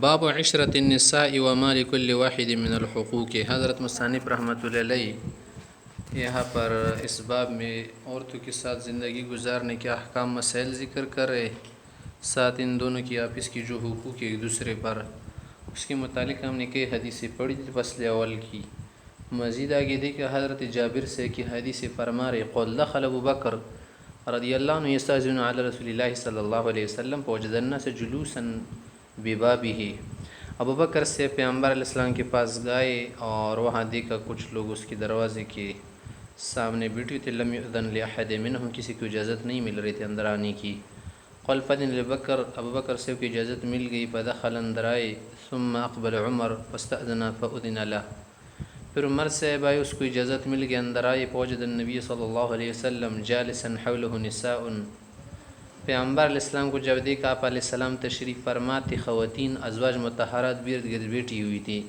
باب عشرت النساء وما لكل واحد من الحقوق۔ حضرت مصنف رحمۃ اللہ علیہ یہاں پر اس باب میں عورتوں کے ساتھ زندگی گزارنے کے احکام مسائل ذکر کر رہے، ساتھ ان دونوں کی آپس کی جو حقوق ایک دوسرے پر، اس کے متعلق ہم نے کئی حدیثیں پڑھی تھی فصل اول کی۔ مزید آگے دیکھیں حضرت جابر سے کہ حدیث فرما رہے قول دخل ابو بکر رضی اللہ عنہ یستأذن علی رسول اللہ صلی اللہ علیہ وسلم فوجد الناس جلوسا ببابہ۔ ابو بکر سے پیغمبر علیہ السلام کے پاس گئے اور وہاں دیکھا کچھ لوگ اس کے دروازے کے سامنے بیٹھے تھے۔ لم یؤذن لأحد منہم، کسی کو اجازت نہیں مل رہی تھی اندر آنے کی۔ قال فأذن لبکر، ابو بکر سے کو اجازت مل گئی، فدخل اندر آئے۔ ثم اقبل عمر فاستأذن فأذن له، پھر عمر صاحب آئے، اس کو اجازت مل گئی، اندر آئے۔ فوجد النبی صلی اللہ علیہ وسلم جالسا حولہ نساء، پیغمبر علیہ السلام کو جب دیکھا آپ علیہ السلام تشریف فرماتے، خواتین ازواج مطہرات گرد گرد بیٹھی ہوئی تھی۔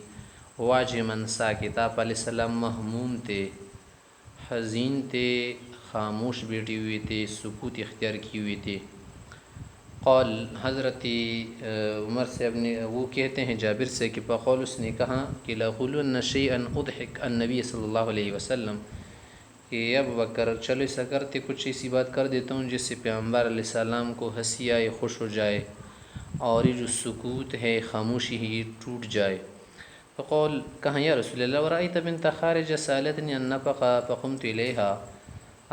واجمن ساکت، آپ علیہ السلام محموم تھے، حزین تھے، خاموش بیٹھی ہوئی تھے، سکوت اختیار کی ہوئی تھی۔ قول حضرت عمر صاحب نے وہ کہتے ہیں جابر سے کہ فقول، اس نے کہا کہ لأقولن شيئا اضحك النبی صلی اللہ علیہ وسلم، کہ ابو بکر چلو ایسا کرتے کچھ ایسی بات کر دیتا ہوں جس سے پیغمبر علیہ السلام کو ہنسی آئے، خوش ہو جائے، اور یہ جو سکوت ہے، خاموشی ہے، یہ ٹوٹ جائے۔ فقول، کہاں یا رسول اللہ ورأیت بنت خارجہ سالتنی النفقہ فقمت الیہا،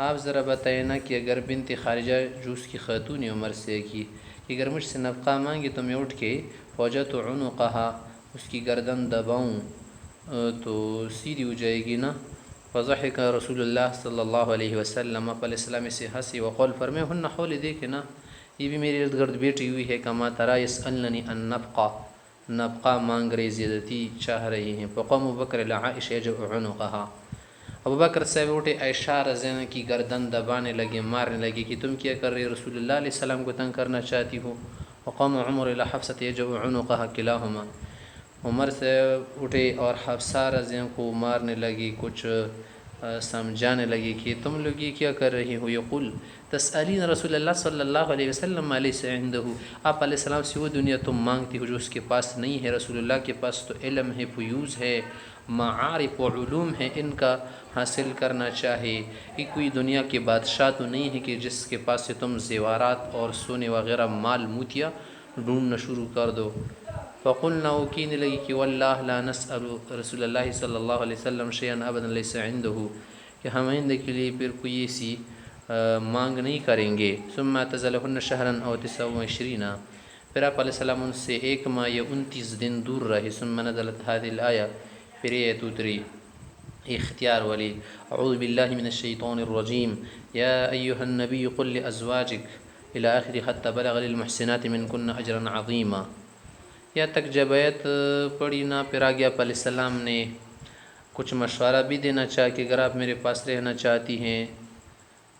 آپ ذرا بتائیں نا کہ اگر بنت خارجہ جو اس کی خاتون عمر سے کی کہ اگر مجھ سے نفقہ مانگی تو میں اٹھ کے فوجت عنقہا، اس کی گردن دباؤں تو سیدھی ہو جائے گی نا۔ فضحک رسول اللہ صلی اللہ علیہ وسلم، آپ علیہ السلام سے ہنسی، وقول فرمائے ہن حول، دیکھے نا یہ بھی میرے ارد گرد بیٹھی ہوئی ہے، کما ترا یسألنی النفقہ، نفقہ مانگ رہی، زیادتی چاہ رہی ہیں۔ فقام ابو بکر لعائشہ یجع عنقہا، ابو بکر صاحب اٹھے، عائشہ رضی اللہ عنہا کی گردن دبانے لگے، مارنے لگے کہ تم کیا کر رہے، رسول اللہ علیہ السلام کو تنگ کرنا چاہتی ہو۔ وقام عمر الی حفصہ یجع عنقہا کلاہما، عمر سے اٹھے اور حفصہ رضی اللہ عنہ کو مارنے لگی، کچھ سمجھانے لگی کہ تم لوگ یہ کیا کر رہی ہو۔ یقول تسألین رسول اللہ صلی اللہ علیہ وسلم ما لیس عندہ، آپ علیہ السلام سے وہ دنیا تم مانگتی ہو جو اس کے پاس نہیں ہے، رسول اللہ کے پاس تو علم ہے، فیوز ہے، معارف و علوم ہے، ان کا حاصل کرنا چاہے۔ یہ کوئی دنیا کے بادشاہ تو نہیں ہے کہ جس کے پاس سے تم زیورات اور سونے وغیرہ مال موتیا ڈھونڈنا شروع کر دو۔ فقلنا، وہ کہنے لگی کہ واللہ لا نسأل رسول اللہ صلی اللہ علیہ وسلم شیئا ابدا لیس عنده، کہ ہم آئندہ کے لیے پھر کوئی ایسی مانگ نہیں کریں گے۔ ثم اعتزلہن شہرا او 29، پھر آپ علیہ السلام ان سے 1 ماہ یا 29 دن دور رہے۔ ثم نزلت هذه الآیہ، پھر یہ آیت اتری اختیار والی، اعوذ باللہ من الشیطان الرجیم، یا ایہا النبی قل لازواجک الی آخر حتی بلغ للمحسنات منکن اجرا عظیما، یا تک جب آیت پڑھی نا، پھر آگے آپ علیہ السلام نے کچھ مشورہ بھی دینا چاہا کہ اگر آپ میرے پاس رہنا چاہتی ہیں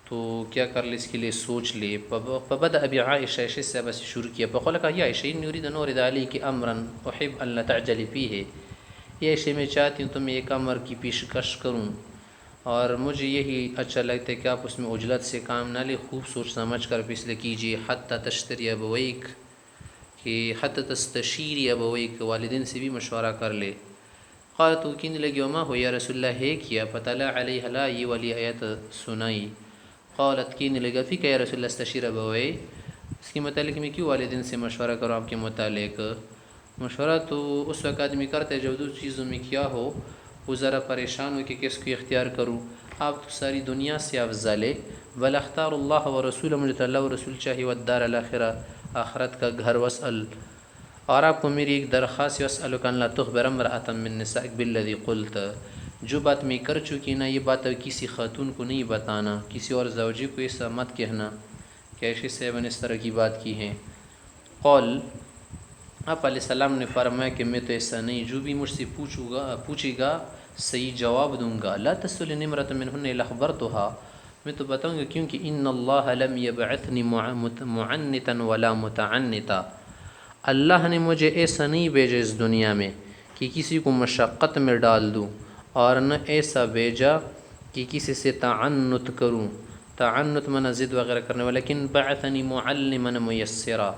تو کیا کر لے، اس کے لیے سوچ لے۔ فبدأ بعائشہ، عائشہ سے بس شروع کیا۔ فقال کہا یا عائشہ انی اريد ان اورد علیک امرا احب ان لا تعجلی فیہ، یہ عائشہ میں چاہتی ہوں تمہیں ایک امر کی پیشکش کروں، اور مجھے یہی اچھا لگتا ہے کہ آپ اس میں عجلت سے کام نہ لے، خوب سوچ سمجھ کر فیصلہ کیجیے۔ حتی تشتری ابویک، کہ حتی تستشیری ابویک، والدین سے بھی مشورہ کر لے۔ قالت، تو کہنے لگی وما ہو یا رسول اللہ، ہے کیا؟ فتلا علیہ لا، یہ والی آیت سنائی۔ قالت، کہنے لگا فی کہ یا رسول اللہ استشیر ابوی، اس کے متعلق میں کیوں والدین سے مشورہ کروں آپ کے متعلق؟ مشورہ تو اس وقت آدمی کرتا ہے جب دو چیزوں میں کیا ہو، وہ ذرا پریشان ہو کہ کس کو اختیار کروں۔ آپ تو ساری دنیا سے افضل ہے، بل اختار اللہ و رسول، مجھے تو اللہ و رسول چاہیے، والدار الاخرہ، آخرت کا گھر، واسأل، اور آپ کو میری ایک درخواست، واسألک ان لا تخبر امرأة من نسائک بالذی قلت، جو بات میں کر چکی نا، یہ بات کسی خاتون کو نہیں بتانا، کسی اور زوجی کو ایسا مت کہنا کہ عائشہ صاحبہ نے اس طرح کی بات کی ہے۔ قول، آپ علیہ السلام نے فرمایا کہ میں تو ایسا نہیں، جو بھی مجھ سے پوچھے گا صحیح جواب دوں گا۔ لا تسألنی امرأة منہن الا اخبرتها، میں تو بتاؤں گا، کیونکہ ان اللہ لم یبعثنی معنتا ولا متعنتا، اللہ نے مجھے ایسا نہیں بھیجا اس دنیا میں کہ کسی کو مشقت میں ڈال دوں، اور نہ ایسا بھیجا کہ کسی سے تعنت کروں، تعنت منع ضد وغیرہ کرنے والا، لیکن بعثنی معلما میسرا،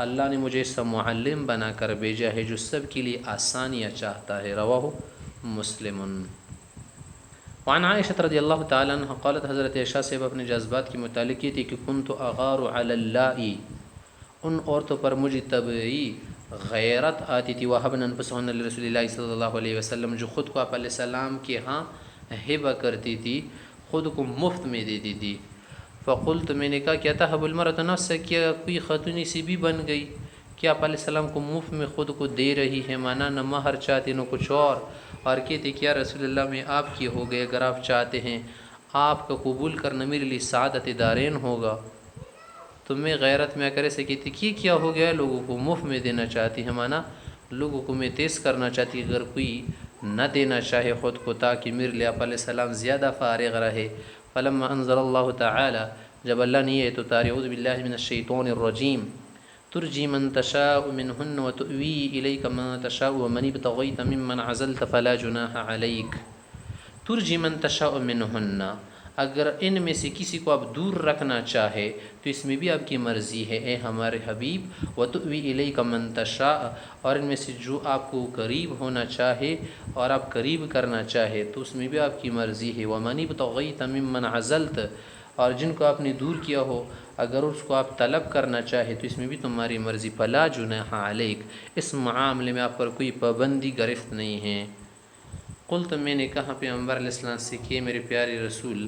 اللہ نے مجھے ایسا معلم بنا کر بھیجا ہے جو سب کے لیے آسانیاں چاہتا ہے۔ رواہ مسلم۔ وعن عائشہ رضی اللہ تعالیٰ عنہ قالت، حضرت عائشہ سے اپنے جذبات کے متعلق کی تھی کہ کنت اغار علی اللہ، ان عورتوں پر مجھے طبعی غیرت آتی تھی، وہبن انفسہن لرسول اللہ صلی اللہ علیہ وسلم، جو خود کو آپ علیہ السلام کے ہاں ہبہ کرتی تھی، خود کو مفت میں دیتی تھی۔ فقلت، میں نے کہا، کیا تہب المرأة نفسها، کیا کوئی خاتون سی بھی بن گئی کہ آپ علیہ السلام کو مفت میں خود کو دے رہی ہے، مانا نہ مہر چاہتی نہ کچھ اور کہتی کہ یا رسول اللہ میں آپ کی ہو گئے، اگر آپ چاہتے ہیں آپ کا قبول کرنا میرے لیے سعادت دارین ہوگا۔ تو میں غیرت میں کرے سے کہتی کہ کیا ہو گیا، لوگوں کو مفت میں دینا چاہتی ہے، مانا لوگوں کو میں تیز کرنا چاہتی، اگر کوئی نہ دینا چاہے خود کو تاکہ میرے لیے آپ علیہ السلام زیادہ فارغ رہے۔ فلما انزل اللہ تعالی، جب اللہ نے یہ تو تاری، اعوذ باللہ من الشیطان الرجیم، ترجی من تشاء منہن وتؤوی الیک من تشاء ومن ابتغیت ممن عزلت فلا جناح علیک۔ ترجی من تشاء منہن، اگر ان میں سے کسی کو آپ دور رکھنا چاہے تو اس میں بھی آپ کی مرضی ہے اے ہمارے حبیب۔ وتؤوی الیک من تشاء، اور ان میں سے جو آپ کو قریب ہونا چاہے اور آپ قریب کرنا چاہے تو اس میں بھی آپ کی مرضی ہے۔ ومن ابتغیت ممن عزلت، اور جن کو آپ نے دور کیا ہو اگر اس کو آپ طلب کرنا چاہے تو اس میں بھی تمہاری مرضی۔ فلا جناح علیک، اس معاملے میں آپ پر کوئی پابندی گرفت نہیں ہے۔ قلت، میں نے کہا پیغمبر علیہ السلام سے کہ میرے پیارے رسول،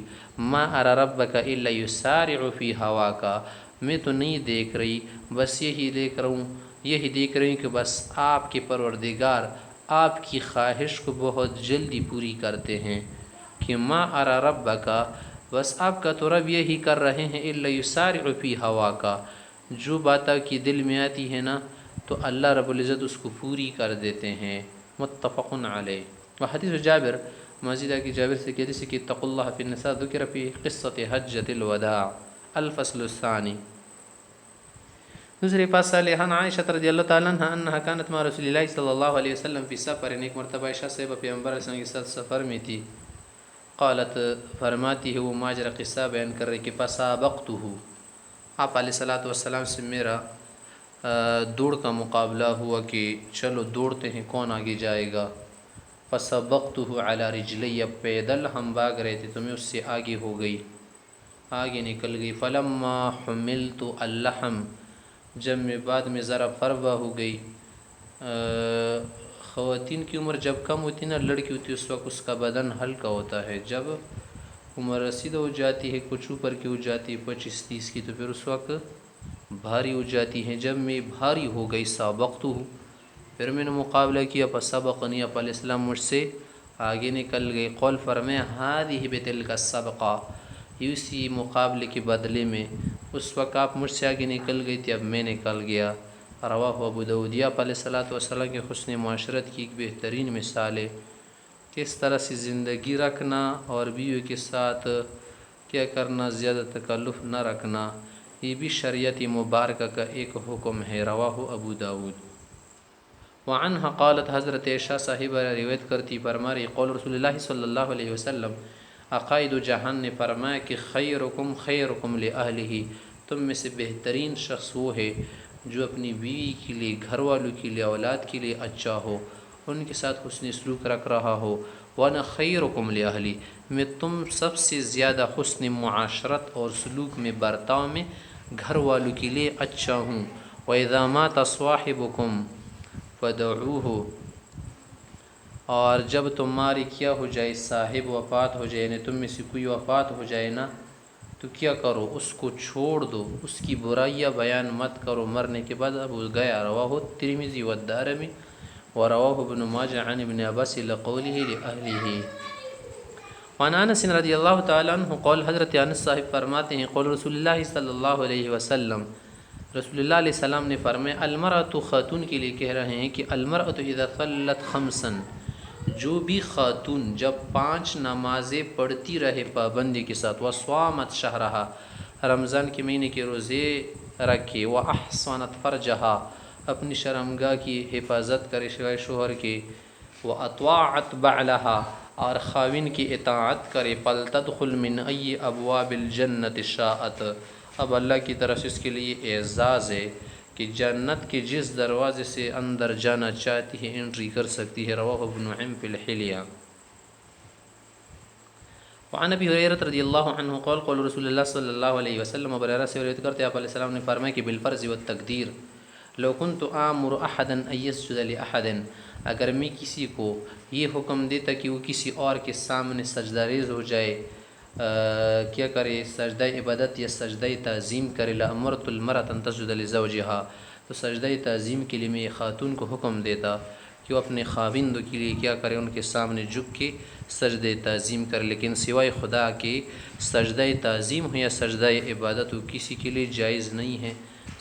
ما ارى ربک الا یسارع فی ہواک، میں تو نہیں دیکھ رہی، بس یہی دیکھ رہی ہوں کہ بس آپ کے پروردگار آپ کی خواہش کو بہت جلدی پوری کرتے ہیں، کہ ما ارى ربک، بس آپ کا تو رب یہی کر رہے ہیں، الا یسارع فی ہواک، جو بات آپ کی دل میں آتی ہے نا تو اللہ رب العزت اس کو پوری کر دیتے ہیں۔ متفق علیہ۔ وحدیث جابر، مزید کی جابر سے کہتے ہیں کہ اتقوا اللہ فی النساء، ذکر فی قصۃ حجۃ الوداع، الفصل الثانی۔ دوسرے پاس صالحان عائشہ رضی اللہ تعالیٰ عنہ انہا کانت مع رسول اللہ صلی اللہ علیہ وسلم فی سفر، ایک مرتبہ عائشہ صاحبہ پیغمبر علیہ السلام کے ساتھ سفر میں تھی۔ قالت، فرماتی ہے وہ ماجرا قصہ بیان کر رہی کہ فسابقتہ، آپ علیہ السلام سے میرا دوڑ کا مقابلہ ہوا کہ چلو دوڑتے ہیں کون آگے جائے گا۔ فسبقتہ علی رجلی، پیدل ہم بھاگ رہے تھے تو میں اس سے آگے ہو گئی، آگے نکل گئی۔ فلما حملت اللحم، جب میں بعد میں ذرا فربہ ہو گئی، خواتین کی عمر جب کم ہوتی نا، لڑکی ہوتی اس وقت اس کا بدن ہلکا ہوتا ہے، جب عمر رسیدہ ہو جاتی ہے کچھ اوپر کی ہو جاتی ہے 25-30 کی، تو پھر اس وقت بھاری ہو جاتی ہیں۔ جب میں بھاری ہو گئی سابقتہ، پھر میں نے مقابلہ کیا، فسبقنی، آپ علیہ السلام مجھ سے آگے نکل گئے۔ قول فرمایا ہذہ بتلک السبقہ، اسی مقابلے کے بدلے میں اس وقت آپ مجھ سے آگے نکل گئی تھی، اب میں نکل گیا۔ رواہ ابو داؤد۔ آپ علیہ السلام کے حسن معاشرت کی ایک بہترین مثال ہے، کس طرح سے زندگی رکھنا اور بیوی کے ساتھ کیا کرنا، زیادہ تکلف نہ رکھنا، یہ بھی شریعت مبارکہ کا ایک حکم ہے۔ رواہ ابو داؤد۔ وعنہ قالت، حضرت عائشہ صاحبہ روایت کرتی فرما رہی، قول رسول اللہ صلی اللہ علیہ وسلم، عقائد و جہان نے فرمایا کہ خیرکم لأہلہ، تم میں سے بہترین شخص وہ ہے جو اپنی بیوی کے لیے، گھر والوں کے لیے، اولاد کے لیے اچھا ہو، ان کے ساتھ حسن سلوک رکھ رہا ہو۔ وانا خیرکم لأہلی، میں تم سب سے زیادہ حسن معاشرت اور سلوک میں، برتاؤ میں گھر والوں کے لیے اچھا ہوں۔ وَإِذَا مَاتَ صَاحِبُكُمْ فَدَعُوهُ، اور جب تمہاری کیا ہو جائے، صاحب وفات ہو جائے، یعنی تم میں سے کوئی وفات ہو جائے نا تو کیا کرو، اس کو چھوڑ دو، اس کی برائیاں بیان مت کرو مرنے کے بعد۔ اب وہ گیا۔ رواہ الترمذی والدارمی ورواہ ابن ماجہ عن ابن عباس لقوله لأہلہ۔ وعن انس رضی اللہ تعالیٰ عنہ قول، حضرت انس صاحب فرماتے ہیں، قول رسول اللہ صلی اللہ علیہ وسلم، رسول اللہ علیہ السلام نے فرمایا، المرأة، خاتون کے لیے کہہ رہے ہیں کہ المرأة اذا صلت خمسا، جو بھی خاتون جب 5 نمازیں پڑھتی رہے پابندی کے ساتھ، وصامت شہرہا، رمضان کے مہینے کے روزے رکھے، واحصنت فرجہا، اپنی شرمگاہ کی حفاظت کرے شوہر کے، واطاعت بعلہا، اور خاوند کی اطاعت کرے، فلتدخل من ای ابواب الجنت شاءت، اب اللہ کی طرف سے اس کے لیے اعزاز ہے کہ جنت کے جس دروازے سے اندر جانا چاہتی ہے انٹری کر سکتی ہے۔ رواہ ابن نعیم فی الحلیہ۔ وعن ابی ہریرہ رضی اللہ عنہ قال قال رسول اللہ صلی اللہ علیہ وسلم، ابو ہریرہ سے روایت کرتے ہیں آپ علیہ السلام نے فرمایا کہ بالفرض والتقدیر لو كنت آمر احدا ان يسجد لاحد، اگر میں کسی کو یہ حکم دیتا کہ وہ کسی اور کے سامنے سجدہ ریز ہو جائے، کیا کرے، سجدہ عبادت یا سجدہ تعظیم کرے، لامرت المرأة ان تسجد لزوجها، تو سجدہ تعظیم کے لیے میں خاتون کو حکم دیتا کہ وہ اپنے خاوند کے لیے کیا کرے، ان کے سامنے جھک کے سجدہ تعظیم کرے، لیکن سوائے خدا کے سجدہ تعظیم ہو یا سجدہ عبادت ہو کسی کے لیے جائز نہیں ہے،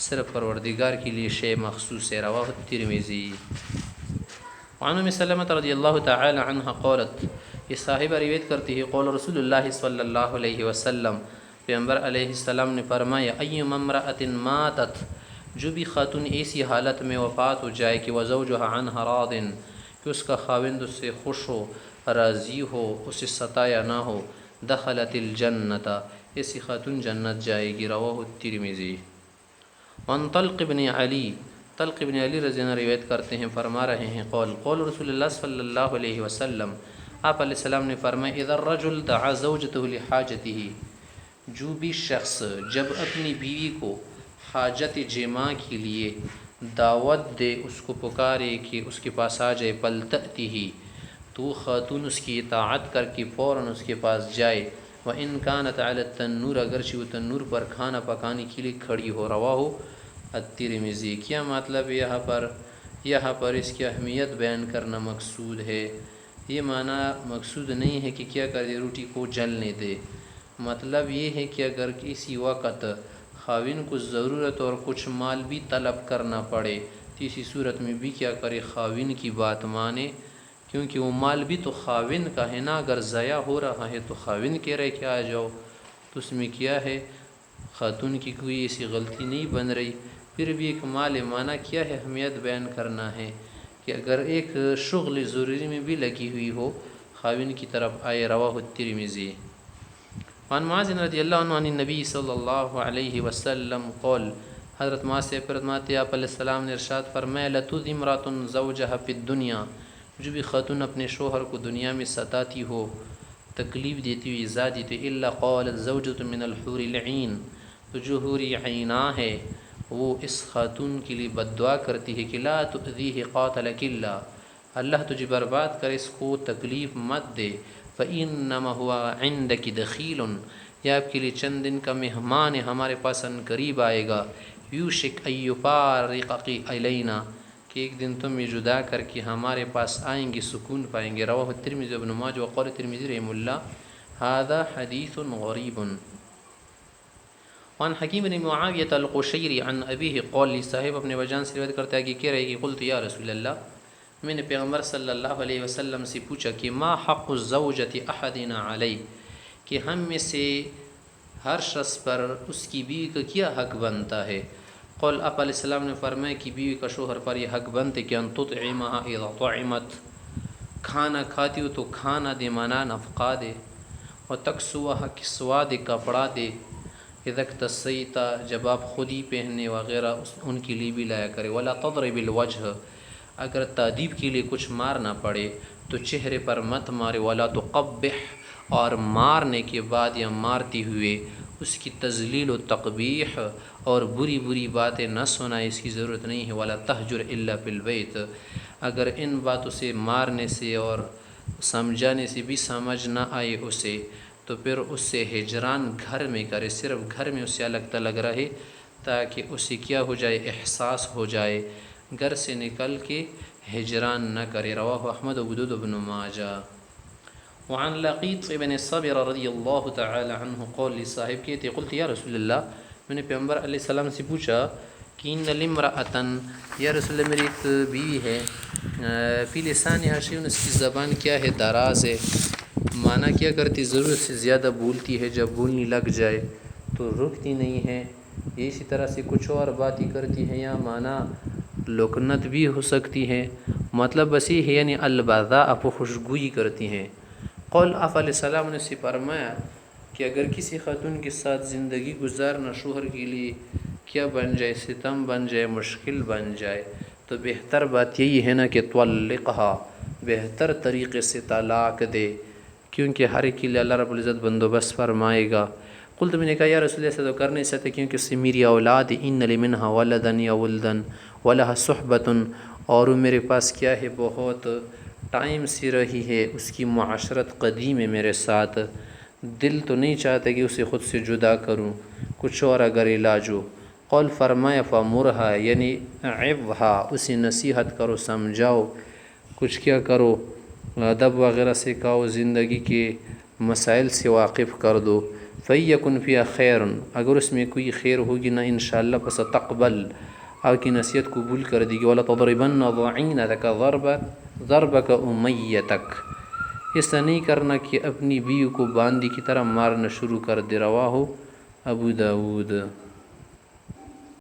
صرف پروردگار کے لیے شے مخصوص ہے۔ رواہ الترمذی۔ وعن ام سلمہ رضی اللہ تعالی عنہ قالت، یہ صاحبہ روایت کرتی ہے، قول رسول اللہ صلی اللہ علیہ وسلم، پیغمبر علیہ السلام نے فرمایا، ایم امرأۃ ماتت، جو بھی خاتون ایسی حالت میں وفات ہو جائے کہ وزوجها عنها راض، کہ اس کا خاوند اس سے خوش ہو، راضی ہو، اسے ستایا نہ ہو، دخلت الجنت، ایسی خاتون جنت جائے گی۔ رواہ الترمذی۔ وعن طلق بن علی، طلق بن علی رضی اللہ عنہ روایت کرتے ہیں، فرما رہے ہیں، قول قول رسول اللہ صلی اللہ علیہ وسلم، آپ علیہ السلام نے فرمایا، اذا الرجل دعا زوجته لحاجته، جو بھی شخص جب اپنی بیوی کو حاجت جماع کے لیے دعوت دے، اس کو پکارے کہ اس کے پاس آ جائے، فلتأتہ، تو خاتون اس کی اطاعت کر کے فوراً اس کے پاس جائے، وَإِن كَانَتْ عَلَى التَّنُّورِ، اگرچہ وہ تنور پر کھانا پکانے کے لیے کھڑی ہو۔ رواہ الترمذی۔ کیا مطلب یہاں پر اس کی اہمیت بیان کرنا مقصود ہے، یہ معنی مقصود نہیں ہے کہ کیا کرے روٹی کو جلنے دے، مطلب یہ ہے کہ اگر کسی وقت خاوند کو ضرورت اور کچھ مال بھی طلب کرنا پڑے تو اسی صورت میں بھی کیا کرے، خاوند کی بات مانے، کیونکہ وہ مال بھی تو خاوند کا ہے نا، اگر ضائع ہو رہا ہے تو خاوند کہہ رہے کہ آ جاؤ، تو اس میں کیا ہے، خاتون کی کوئی ایسی غلطی نہیں بن رہی، پھر بھی ایک مال معنی کیا ہے، اہمیت بیان کرنا ہے کہ اگر ایک شغل ضروری میں بھی لگی ہوئی ہو خاوند کی طرف آئے۔ رواہ الترمذی۔ وعن معاذ رضی اللہ عنہ عن النبی صلی اللہ علیہ وسلم قول، حضرت معاذ سے فرماتے آپ علیہ السلام نے ارشاد فرمایا، لتؤذی امرأۃ زوجها فی الدنیا، جو بھی خاتون اپنے شوہر کو دنیا میں ستاتی ہو، تکلیف دیتی ہوئی ایذا دیتی، الا قالت زوجۃ من الحور العین، تو جو حور عینہ ہے وہ اس خاتون کے لیے بد دعا کرتی ہے کہ لا تؤذیہ قاتلک اللہ، اللہ تجھے برباد کرے، اس کو تکلیف مت دے، فإنما هو عندک دخیل، یہ آپ کے لیے چند دن کا مہمان ہے، ہمارے پاس ان قریب آئے گا، یوشک ان یفارقک الینا، کہ ایک دن تم یہ جدا کر کے ہمارے پاس آئیں گے، سکون پائیں گے۔ رواہ الترمذی ابن ماجہ وقال الترمذی رحمہ اللہ ھذا حدیث غریب۔ وعن حکیم بن معاویہ القشیری عن ابیہ قال، صاحب اپنے وجان سے روایت کرتا ہے کہ کہہ رہے کہ قلت یا رسول اللہ، میں نے پیغمبر صلی اللہ علیہ وسلم سے پوچھا کہ ما حق الزوجۃ احدنا علی، کہ ہم میں سے ہر شخص پر اس کی بیوی کا کیا حق بنتا ہے؟ قول آپ علیہ السلام نے فرمایا کہ بیوی کا شوہر پر یہ حق بنتے کہ ان تطعمها اذا طعمت، کھانا کھاتی ہو تو کھانا دے، مانا نفقہ دے، وتکسوها کسوا دے، کپڑا دے، اذا اکتسیت، جب آپ خود ہی پہننے وغیرہ ان کے لیے بھی لایا کرے، ولا تضرب الوجہ، اگر تادیب کے لیے کچھ مارنا پڑے تو چہرے پر مت مارے، ولا تقبح، اور مارنے کے بعد یا مارتے ہوئے اس کی تذلیل و تقبیح اور بری بری باتیں نہ سنائے، اس کی ضرورت نہیں ہے، ولا تہجر الا فی البیت، اگر ان باتوں سے مارنے سے اور سمجھانے سے بھی سمجھ نہ آئے اسے تو پھر اس سے ہجران گھر میں کرے، صرف گھر میں اسے الگ تلگ رہے تاکہ اسے کیا ہو جائے، احساس ہو جائے، گھر سے نکل کے ہجران نہ کرے۔ رواہ احمد ابو داؤد ابن ماجہ۔ وعن لقیط ابن صبر رضی اللہ تعالی عنہ قول، صاحب کہتے قلت یا رسول اللہ، میں نے پیغمبر علیہ السلام سے پوچھا کہ ان لامرأۃ، یا رسول اللہ میری ایک بیوی ہے، فی لسانها شیء، اس کی زبان کیا ہے، دراز ہے، معنی کیا کرتی، ضرورت سے زیادہ بولتی ہے، جب بولنے لگ جائے تو رکتی نہیں ہے، اسی طرح سے کچھ اور باتیں کرتی ہے، یا معنی لکنت بھی ہو سکتی ہے، مطلب بس یہ ہے یعنی البذاء، آپ خوشگوئی کرتی ہیں۔ قول آپ علیہ السلام نے سے فرمایا کہ اگر کسی خاتون کے ساتھ زندگی گزارنا شوہر کے لیے کیا بن جائے، ستم بن جائے، مشکل بن جائے، تو بہتر بات یہی ہے نا کہ طلقہا، بہتر طریقے سے طلاق دے، کیونکہ ہر ایک کے لیے اللہ رب العزت بندوبست فرمائے گا۔ قلت، میں نے کہا یا رسول اللہ ایسا تو کر نہیں سکتے کیونکہ اس سے میری اولاد ان لمنہا ولدن یا ولدن ولہا صحبتن، اور وہ میرے پاس کیا ہے بہت ٹائم سے رہی ہے، اس کی معاشرت قدیم ہے میرے ساتھ، دل تو نہیں چاہتا کہ اسے خود سے جدا کروں، کچھ اور اگر علاج ہو۔ قول فرمایا فمرہا، یعنی عظھا، اسے نصیحت کرو، سمجھاؤ، کچھ کیا کرو، ادب وغیرہ سکھاؤ، زندگی کے مسائل سے واقف کر دو۔ فیکن فیہا خیر، اگر اس میں کوئی خیر ہوگی نا انشاءاللہ پس تقبل، آپ کی نصیحت قبول کر دی گی۔ ولا تضربن ضعینتک ضربک امیتک، ایسا نہیں کرنا کہ اپنی بیوی کو باندی کی طرح مارنا شروع کر دے۔ رواہ ابو داود۔